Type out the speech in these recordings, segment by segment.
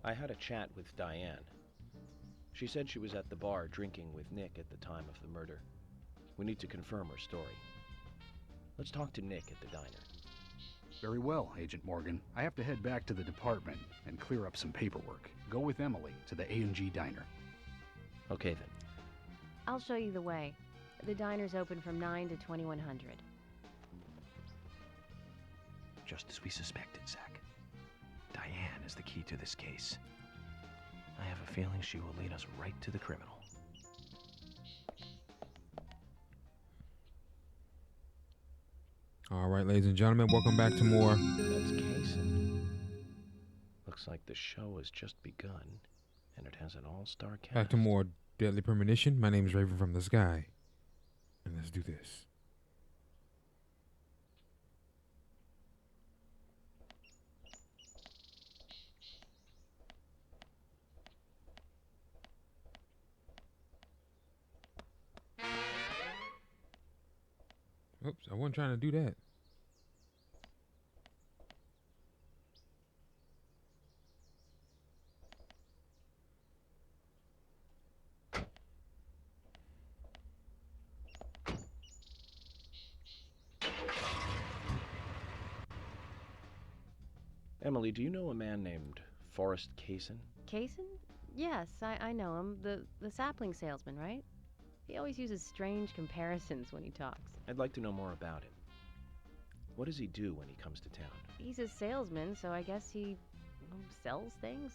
I had a chat with Diane. She said she was at the bar drinking with Nick at the time of the murder. We need to confirm her story. Let's talk to Nick at the diner. Very well, Agent Morgan. I have to head back to the department and clear up some paperwork. Go with Emily to the A&G diner. Okay then. I'll show you the way. The diner's open from 9 to 2100. Just as we suspected, Zach. Diane is the key to this case. I have a feeling she will lead us right to the criminal. All right, ladies and gentlemen, welcome back to more. That's Kaysen. Looks like the show has just begun, and it has an all-star cast. Back to more Deadly Premonition. My name is Raven from the Sky. And let's do this. Oops, I wasn't trying to do that. Emily, do you know a man named Forrest Kaysen? Kaysen? Yes, I know him. The sapling salesman, right? He always uses strange comparisons when he talks. I'd like to know more about him. What does he do when he comes to town? He's a salesman, so I guess he sells things?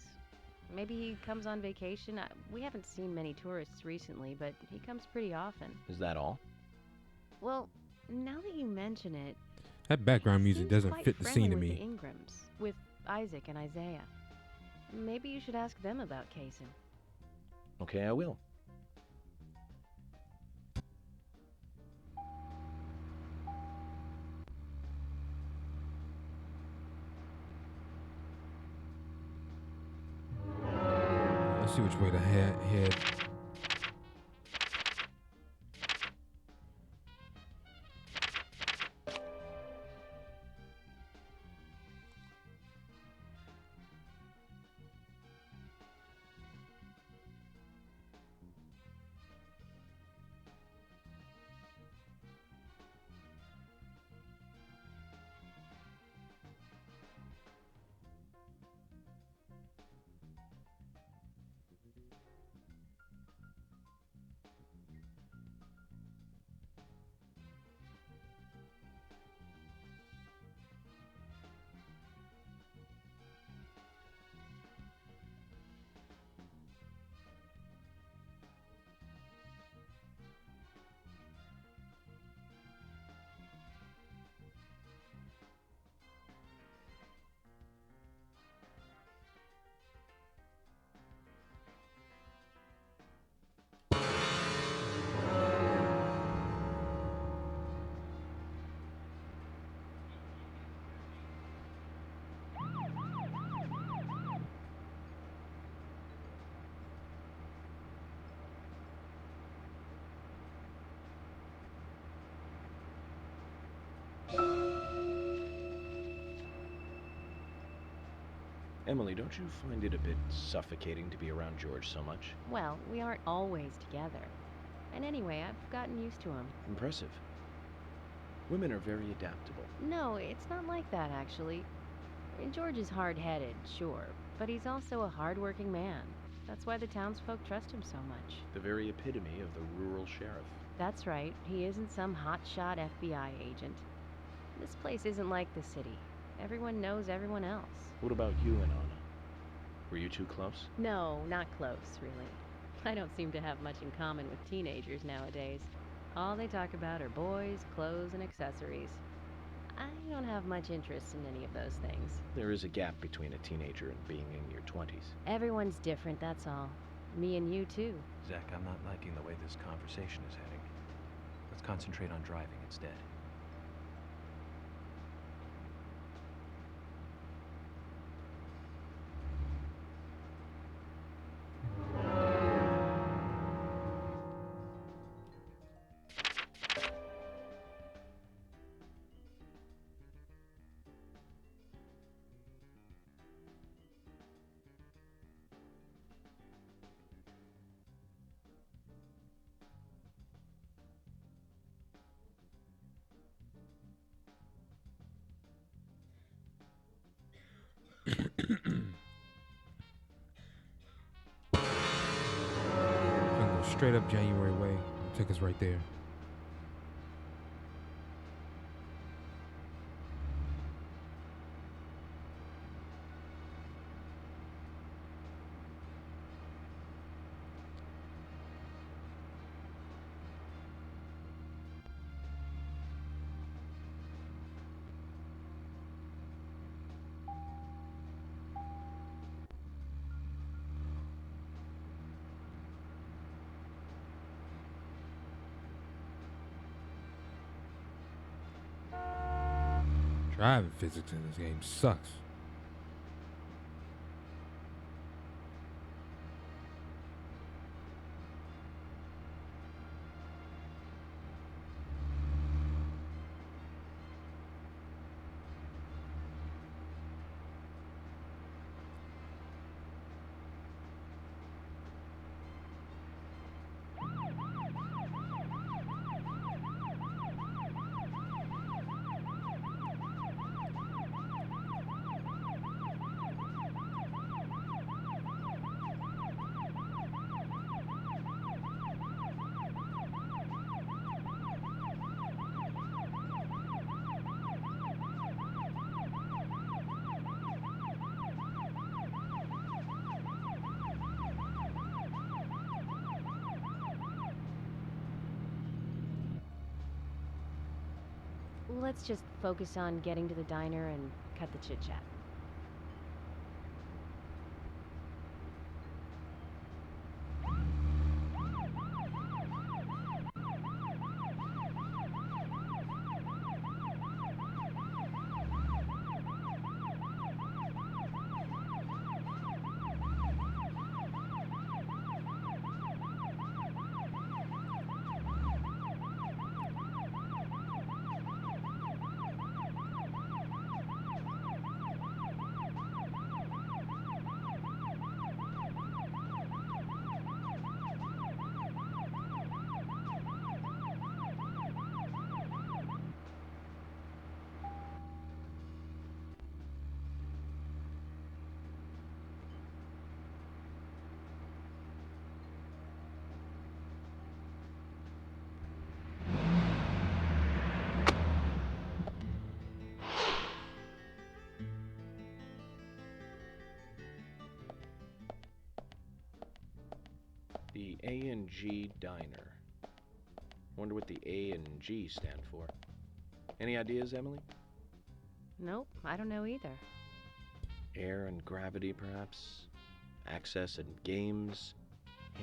Maybe he comes on vacation. We haven't seen many tourists recently, but he comes pretty often. Is that all? Well, now that you mention it, That background he music seems doesn't quite fit the scene to friendly me. with the Ingrams, with Isaac and Isaiah. Maybe you should ask them about Kaysen. Okay, I will. Let's see which way to head. Emily, don't you find it a bit suffocating to be around George so much? Well, we aren't always together. And anyway, I've gotten used to him. Impressive. Women are very adaptable. No, it's not like that, actually. George is hard-headed, sure, but he's also a hard-working man. That's why the townsfolk trust him so much. The very epitome of the rural sheriff. That's right, he isn't some hotshot FBI agent. This place isn't like the city. Everyone knows everyone else. What about you and Anna? Were you two close? No, not close, really. I don't seem to have much in common with teenagers nowadays. All they talk about are boys, clothes, and accessories. I don't have much interest in any of those things. There is a gap between a teenager and being in your 20s. Everyone's different, that's all. Me and you, too. Zach, I'm not liking the way this conversation is heading. Let's concentrate on driving instead. straight up January way. It'll take us right there. Driving physics in this game sucks. Let's just focus on getting to the diner and cut the chit-chat. The A&G Diner. Wonder what the A and G stand for. Any ideas, Emily? Nope, I don't know either. Air and gravity, perhaps? Access and games?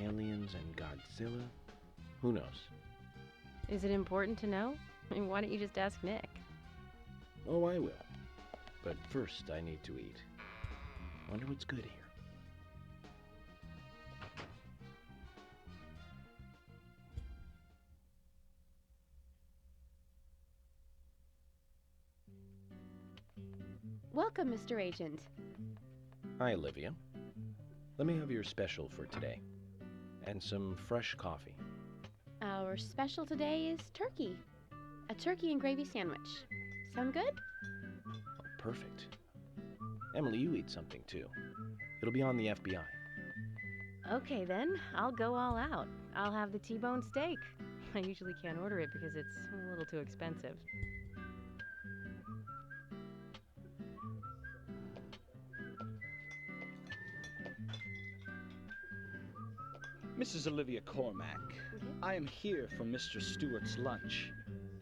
Aliens and Godzilla? Who knows? Is it important to know? I mean, why don't you just ask Nick? Oh, I will. But first, I need to eat. Wonder what's good here. Welcome, Mr. Agent. Hi, Olivia. Let me have your special for today. And some fresh coffee. Our special today is turkey. A turkey and gravy sandwich. Sound good? Oh, perfect. Emily, you eat something too. It'll be on the FBI. Okay then, I'll go all out. I'll have the T-bone steak. I usually can't order it because it's a little too expensive. Mrs. Olivia Cormack, I am here for Mr. Stewart's lunch.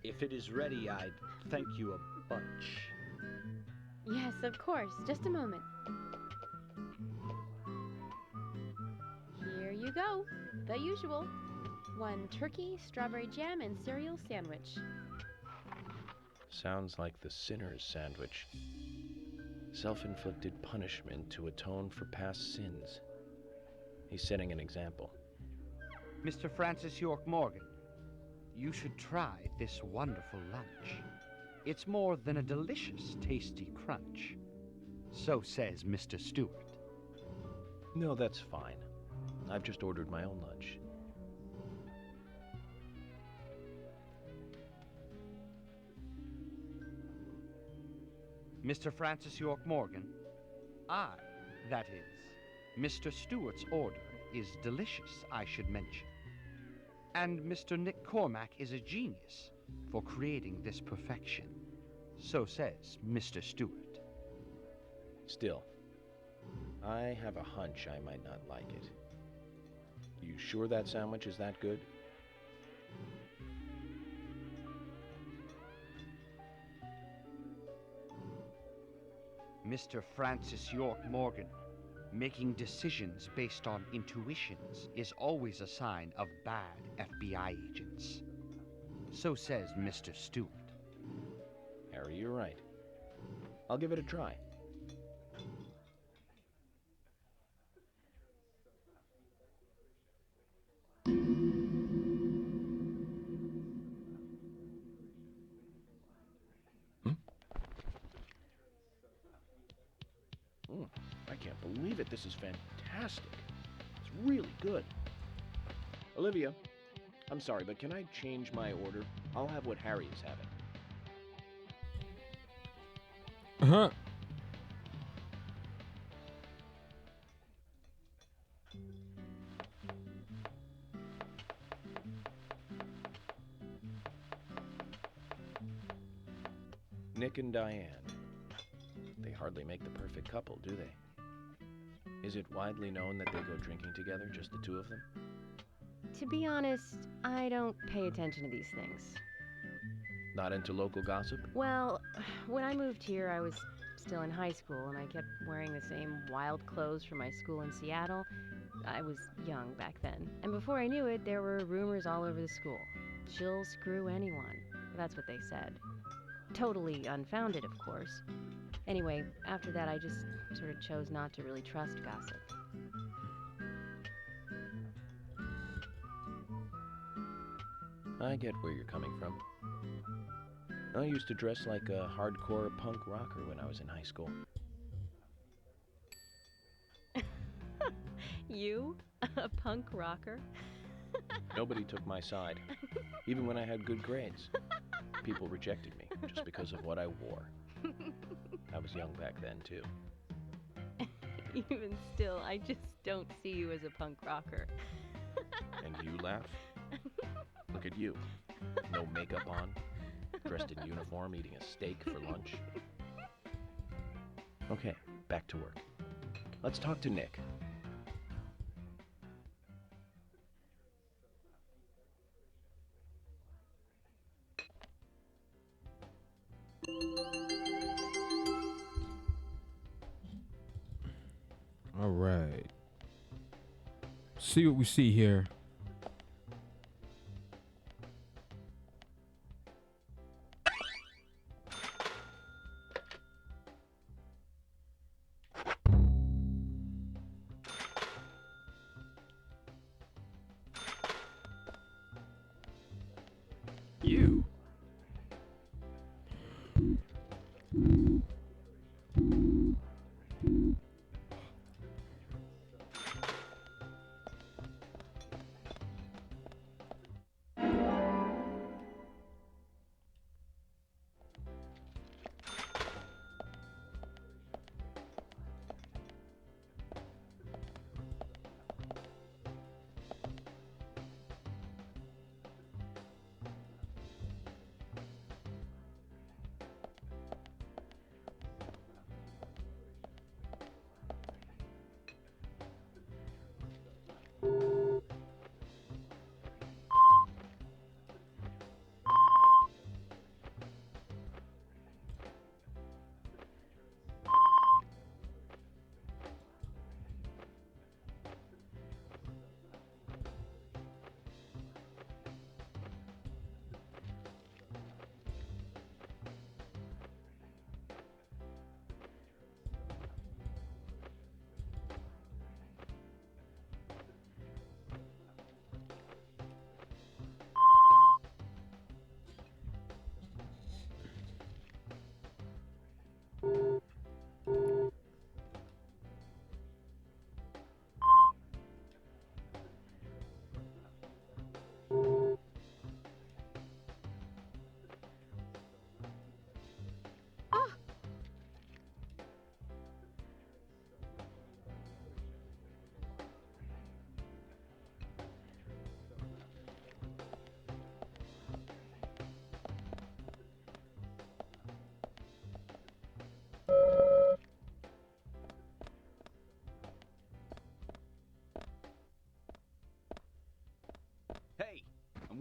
If it is ready, I'd thank you a bunch. Yes, of course. Just a moment. Here you go. The usual. One turkey, strawberry jam, and cereal sandwich. Sounds like the sinner's sandwich. Self-inflicted punishment to atone for past sins. He's setting an example. Mr. Francis York Morgan, you should try this wonderful lunch. It's more than a delicious, tasty crunch. So says Mr. Stewart. No, that's fine. I've just ordered my own lunch. Mr. Francis York Morgan, that is, Mr. Stewart's order is delicious, I should mention. And Mr. Nick Cormack is a genius for creating this perfection. So says Mr. Stewart. Still, I have a hunch I might not like it. You sure that sandwich is that good? Mr. Francis York Morgan, making decisions based on intuitions is always a sign of bad FBI agents. So says Mr. Stewart. Harry, you're right. I'll give it a try. I can't believe it. This is fantastic. It's really good. Olivia, I'm sorry, but can I change my order? I'll have what Harry is having. Uh-huh. Nick and Diane. They hardly make the perfect couple, do they? Is it widely known that they go drinking together, just the two of them? To be honest, I don't pay attention to these things. Not into local gossip? Well, when I moved here, I was still in high school, and I kept wearing the same wild clothes from my school in Seattle. I was young back then. And before I knew it, there were rumors all over the school. She'll screw anyone. That's what they said. Totally unfounded, of course. Anyway, after that, I just sort of chose not to really trust gossip. I get where you're coming from. I used to dress like a hardcore punk rocker when I was in high school. You? A punk rocker? Nobody took my side, even when I had good grades. People rejected me just because of what I wore. I was young back then, too. Even still, I just don't see you as a punk rocker. And you laugh? Look at you. No makeup on, dressed in uniform, eating a steak for lunch. Okay, back to work. Let's talk to Nick. All right. See what we see here. You.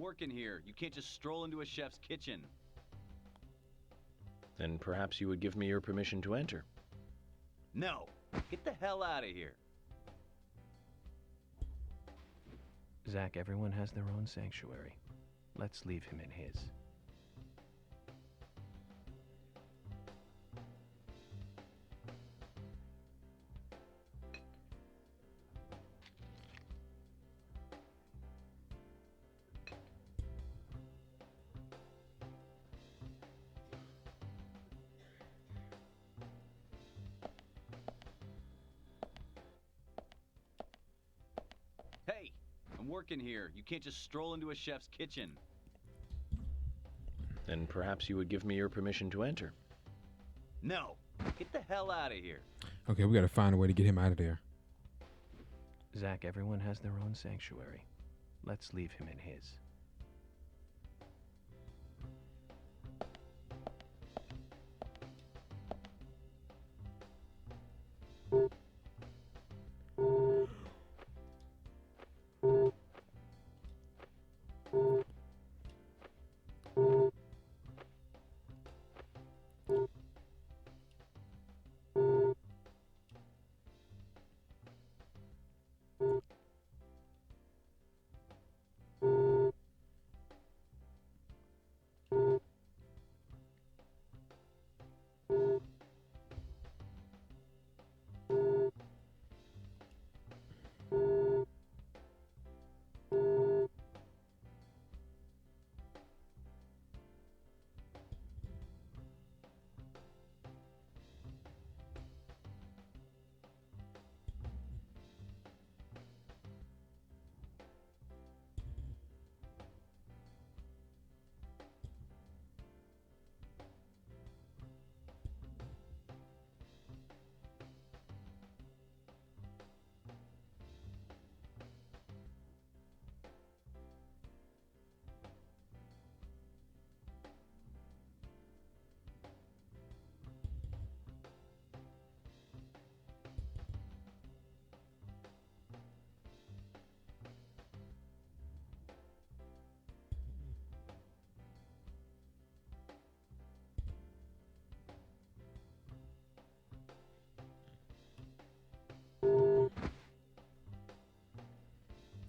working here. You can't just stroll into a chef's kitchen. Then perhaps you would give me your permission to enter. No! Get the hell out of here! Zach, everyone has their own sanctuary. Let's leave him in his. Hey! I'm working here. You can't just stroll into a chef's kitchen. Then perhaps you would give me your permission to enter. No! Get the hell out of here! Okay, we gotta find a way to get him out of there. Zach, everyone has their own sanctuary. Let's leave him in his.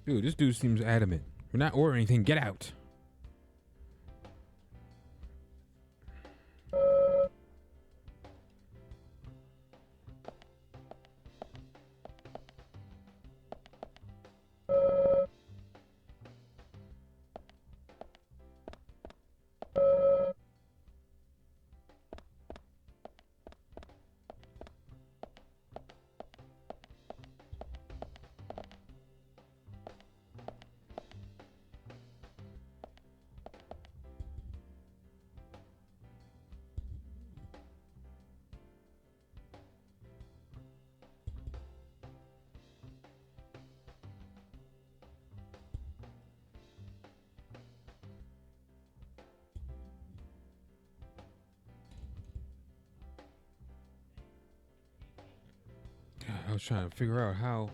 Dude, this dude seems adamant. We're not ordering anything. Get out. I was trying to figure out how.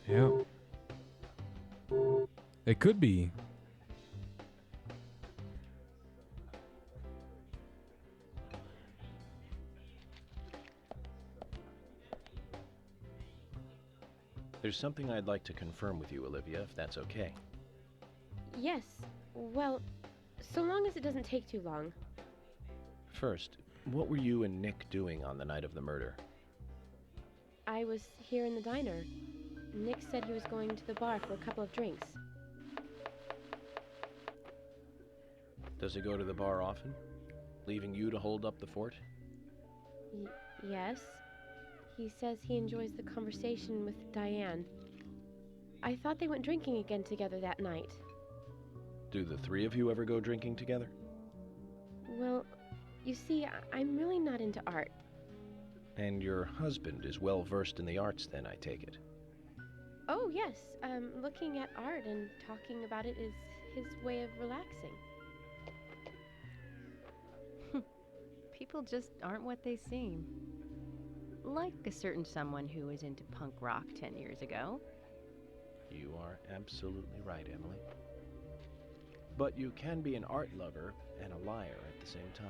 Yep. It could be. There's something I'd like to confirm with you, Olivia, if that's okay. Yes. Well, so long as it doesn't take too long. First, what were you and Nick doing on the night of the murder? I was here in the diner. Nick said he was going to the bar for a couple of drinks. Does he go to the bar often? Leaving you to hold up the fort? Yes. He says he enjoys the conversation with Diane. I thought they went drinking again together that night. Do the three of you ever go drinking together? Well, you see, I'm really not into art. And your husband is well versed in the arts then, I take it? Oh, yes. Looking at art and talking about it is his way of relaxing. People just aren't what they seem. Like a certain someone who was into punk rock 10 years ago. You are absolutely right, Emily. But you can be an art lover and a liar at the same time.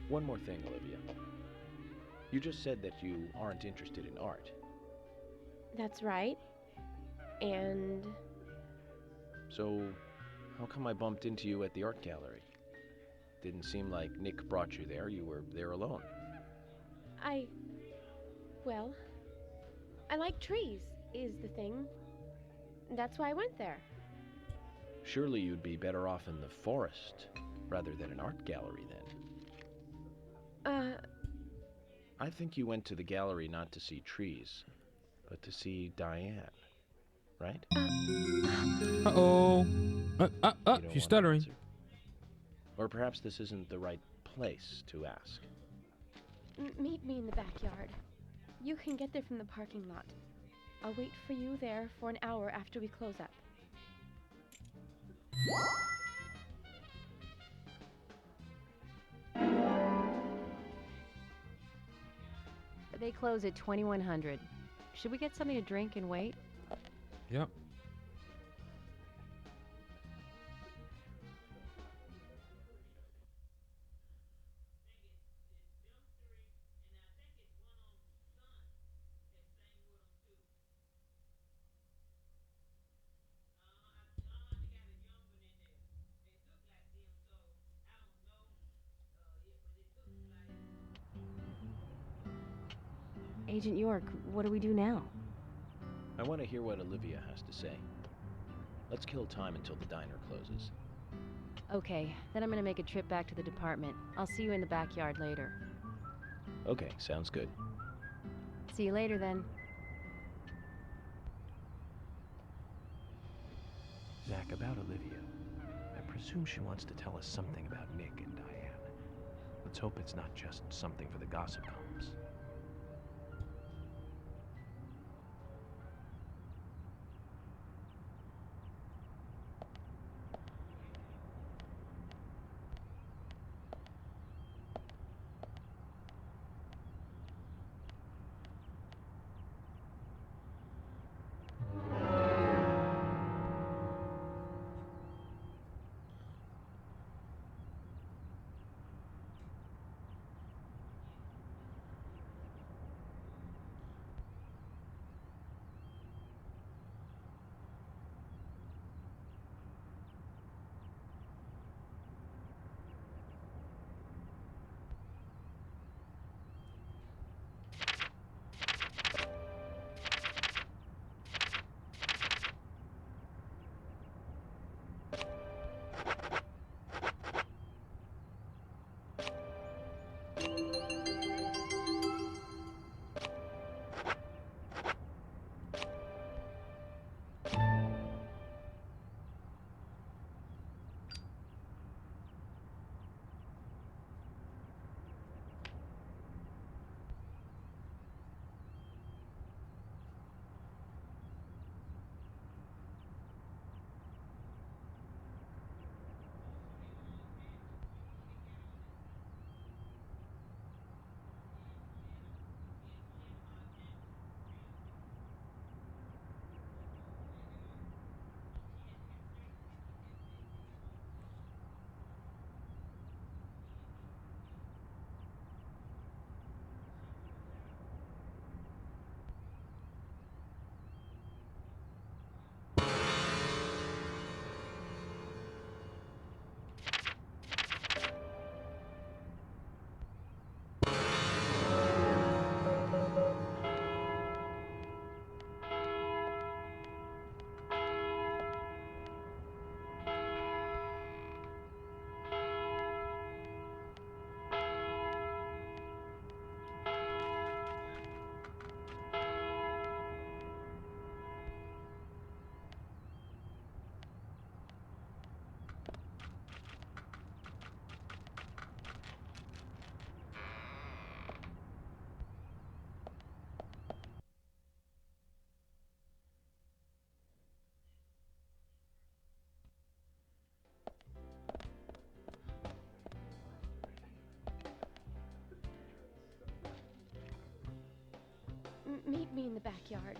One more thing, Olivia. You just said that you aren't interested in art. That's right. And So, how come I bumped into you at the art gallery? Didn't seem like Nick brought you there. You were there alone. well, I like trees, is the thing. That's why I went there. Surely you'd be better off in the forest rather than an art gallery then. Uh, I think you went to the gallery not to see trees, but to see Diane, right? Uh-oh. You don't She's wanna stuttering. answer? Or perhaps this isn't the right place to ask. Meet me in the backyard. You can get there from the parking lot. I'll wait for you there for an hour after we close up. They close at 2100. Should we get something to drink and wait? Yep. Agent York, what do we do now? I want to hear what Olivia has to say. Let's kill time until the diner closes. Okay, then I'm gonna make a trip back to the department. I'll see you in the backyard later. Okay, sounds good. See you later then. Zach, about Olivia. I presume she wants to tell us something about Nick and Diane. Let's hope it's not just something for the gossip columns. Meet me in the backyard.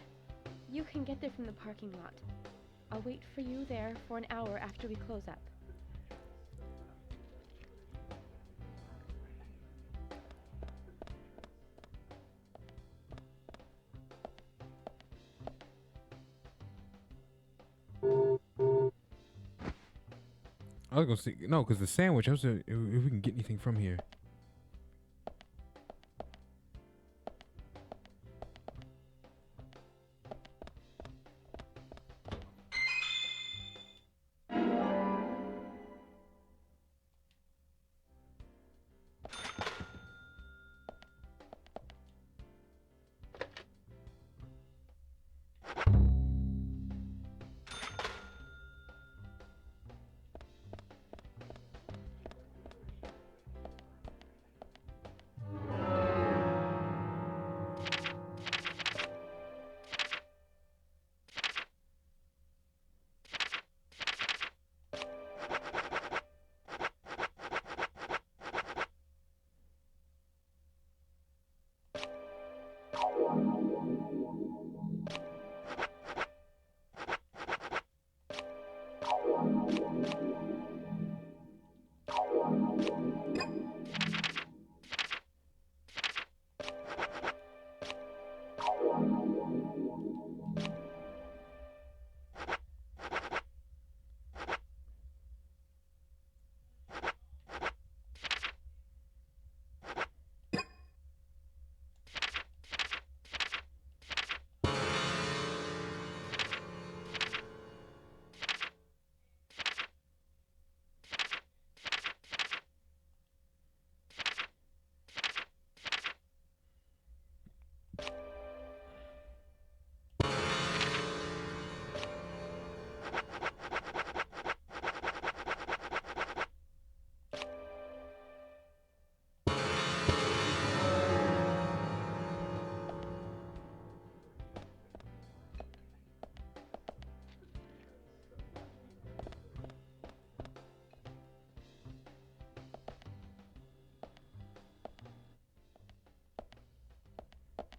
You can get there from the parking lot. I'll wait for you there for an hour after we close up. I was gonna say no, cause the sandwich. I was if we can get anything from here.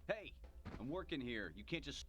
Hey, I'm working here. You can't just...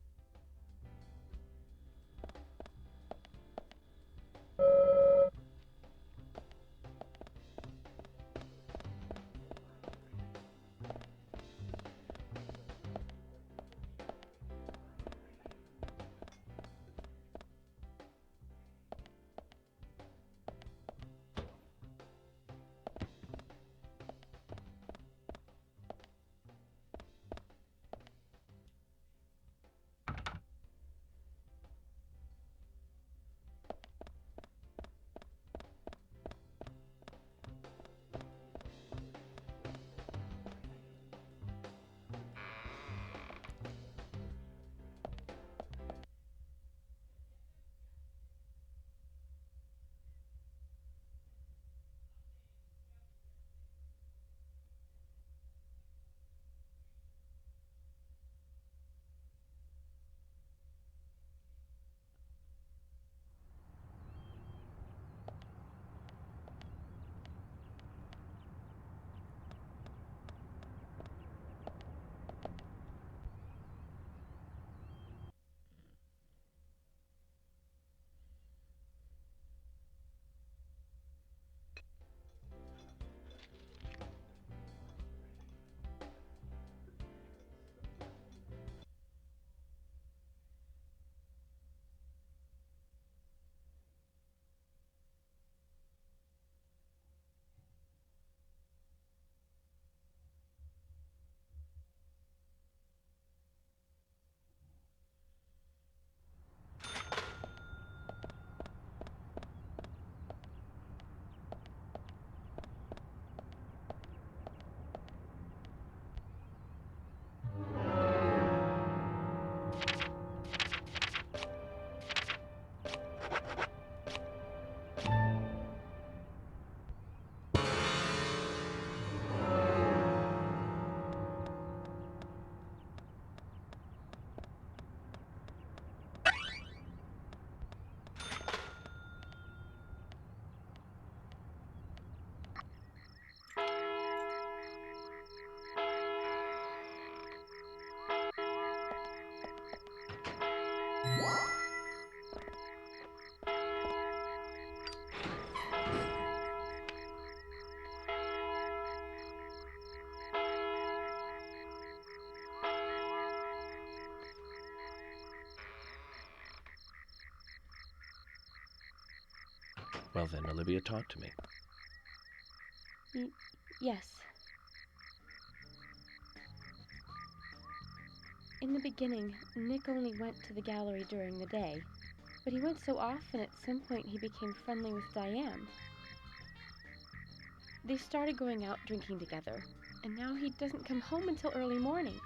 Well then, Olivia, talk to me. Yes. In the beginning, Nick only went to the gallery during the day, but he went so often at some point he became friendly with Diane. They started going out drinking together, and now he doesn't come home until early morning.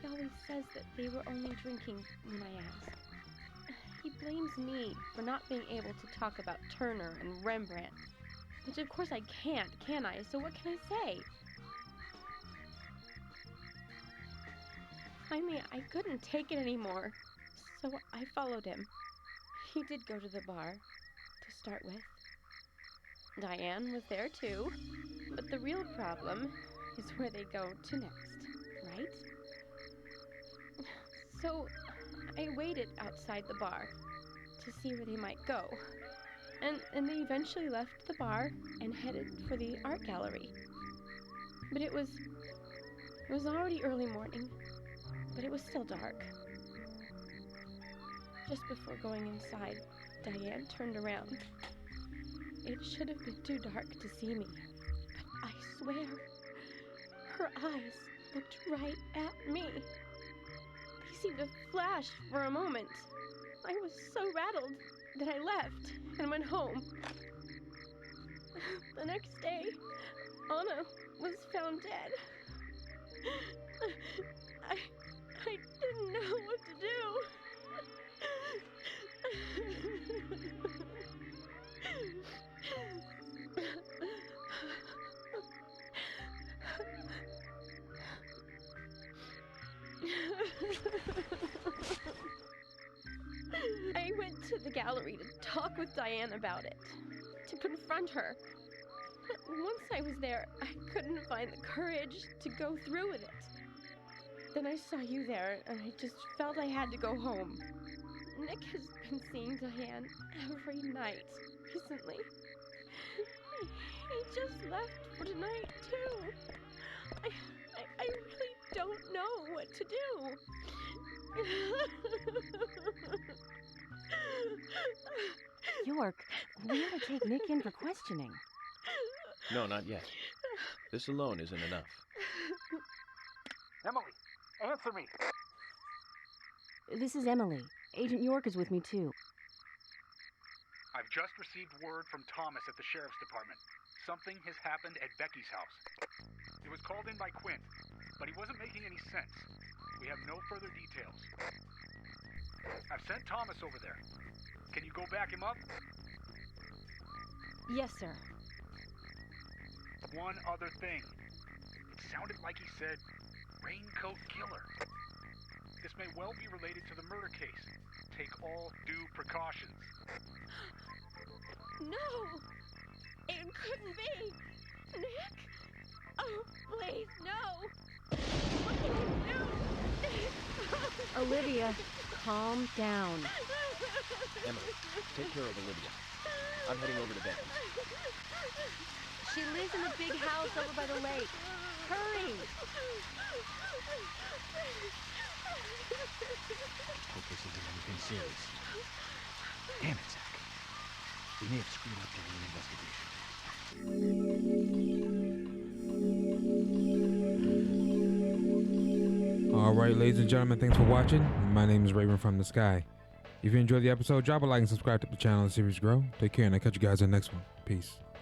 He always says that they were only drinking when I ask. He blames me for not being able to talk about Turner and Rembrandt, which of course I can't, can I? So what can I say? Finally, I couldn't take it anymore, so I followed him. He did go to the bar, to start with. Diane was there too, but the real problem is where they go to next, right? So I waited outside the bar to see where they might go, and they eventually left the bar and headed for the art gallery. But it was already early morning, but it was still dark. Just before going inside, Diane turned around. It should have been too dark to see me, but I swear, her eyes looked right at me. They seemed to flash for a moment. I was so rattled that I left and went home. The next day, Anna was found dead. I didn't know what to do. I went to the gallery to talk with Diane about it, to confront her. But once I was there, I couldn't find the courage to go through with it. Then I saw you there, and I just felt I had to go home. Nick has been seeing Diane every night recently. He just left for tonight, too. I really don't know what to do. York, we ought to take Nick in for questioning. No, not yet. This alone isn't enough. Emily, answer me. This is Emily. Agent York is with me, too. I've just received word from Thomas at the Sheriff's Department. Something has happened at Becky's house. It was called in by Quint, but he wasn't making any sense. We have no further details. I've sent Thomas over there. Can you go back him up? Yes, sir. One other thing. It sounded like he said, Raincoat Killer. This may well be related to the murder case. Take all due precautions. No! It couldn't be! Nick! Oh, please, no! What can you do? Olivia, calm down. Emily, take care of Olivia. I'm heading over to Becky's. She lives in the big house over by the lake. Hurry! Hope this isn't anything serious. Damn it, Zach. We may have screwed up during the investigation. Alright, ladies and gentlemen, thanks for watching. My name is Raven from the Sky. If you enjoyed the episode, drop a like and subscribe to the channel and the series grow. Take care, and I'll catch you guys in the next one. Peace.